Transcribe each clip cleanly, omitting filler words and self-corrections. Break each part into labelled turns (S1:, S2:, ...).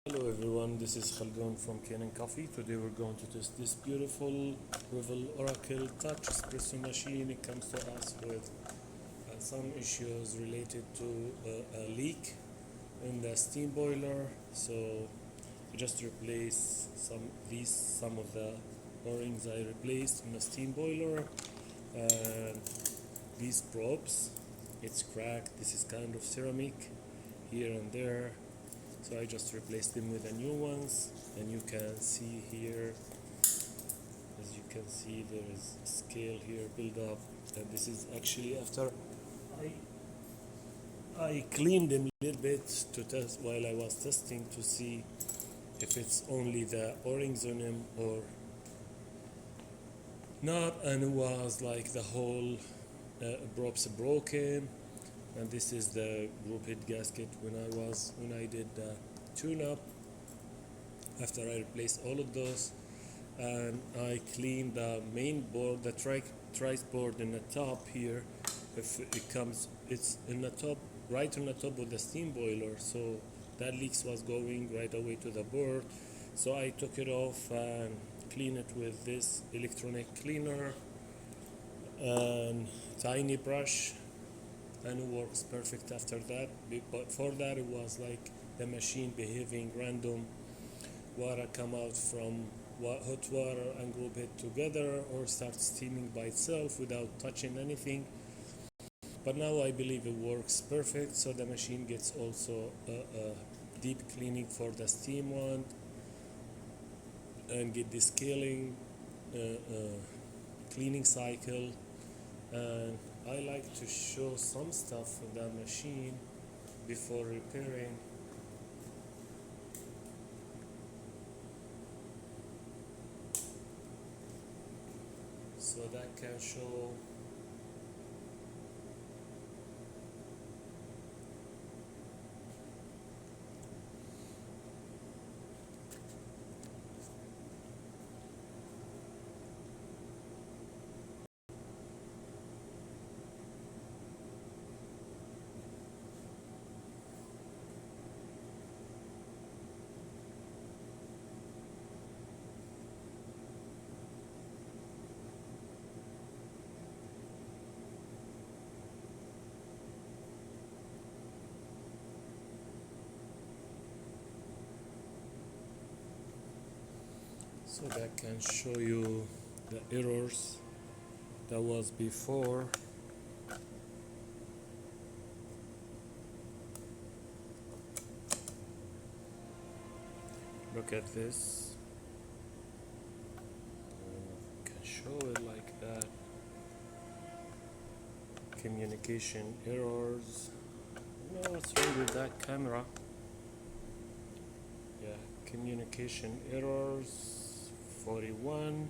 S1: Hello everyone, this is Khaldoon from Kanen Coffee. Today we're going to test this beautiful Breville Oracle touch espresso machine. It comes to us with some issues related to a leak in the steam boiler. So I just replaced some of the O-rings I replaced in the steam boiler. And these probes, it's cracked. This is kind of ceramic here and there. So I just replaced them with the new ones, and you can see here, as you can see, there is a scale here build up, and this is actually after I cleaned them a little bit to test while I was testing to see if it's only the O-rings on them or not, and it was like the whole props broken. And this is the group head gasket when I did the tune-up. After I replaced all of those, and I cleaned the main board, the trice board in the top here. If it comes, it's in the top, right on the top of the steam boiler. So that leaks was going right away to the board. So I took it off and cleaned it with this electronic cleaner and tiny brush, and it works perfect after that. But for that, it was like the machine behaving random. Water come out from hot water and group it together, or start steaming by itself without touching anything. But now I believe it works perfect. So the machine gets also a deep cleaning for the steam one, and get the scaling cleaning cycle. And I like to show some stuff in that machine before repairing. So that can show so that can show you the errors that was before. Look at this. Can show it like that. Communication errors. No, what's wrong with that camera? Yeah, communication errors 41,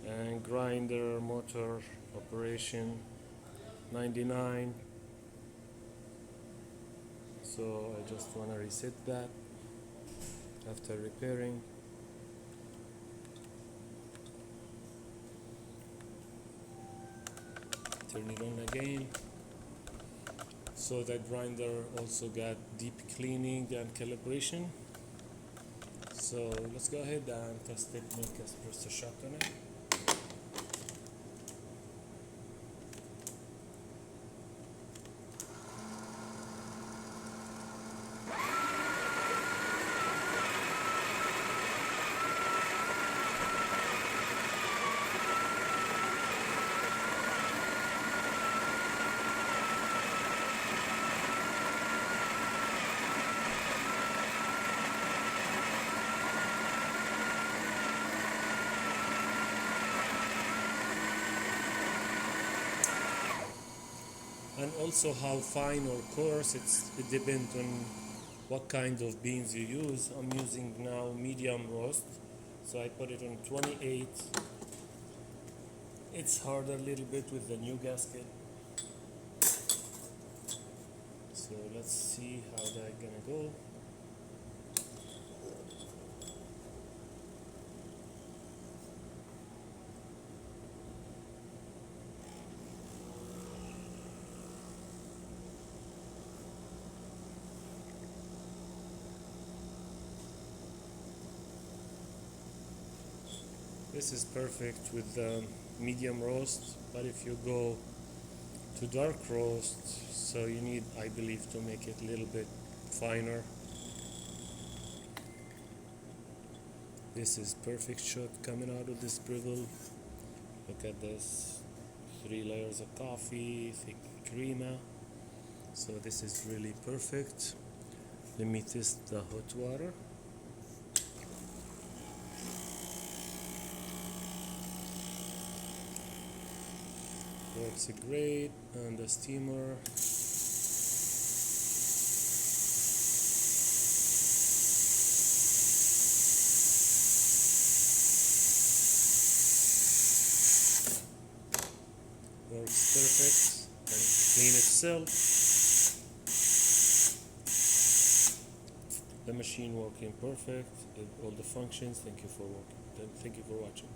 S1: and grinder motor operation 99. So I just want to reset that after repairing. Turn it on again. So the grinder also got deep cleaning and calibration. So let's go ahead and test it, make espresso shot on it. And also how fine or coarse, it depends on what kind of beans you use. I'm using now medium roast, so I put it on 28. It's harder a little bit with the new gasket. So let's see how that's gonna go. This is perfect with medium roast, but if you go to dark roast, so you need, I believe, to make it a little bit finer. This is perfect shot coming out of this Breville. Look at this, 3 layers of coffee, thick crema. So this is really perfect. Let me test the hot water. Works great, and the steamer. Works perfect and clean itself. The machine working perfect, all the functions. Thank you for watching.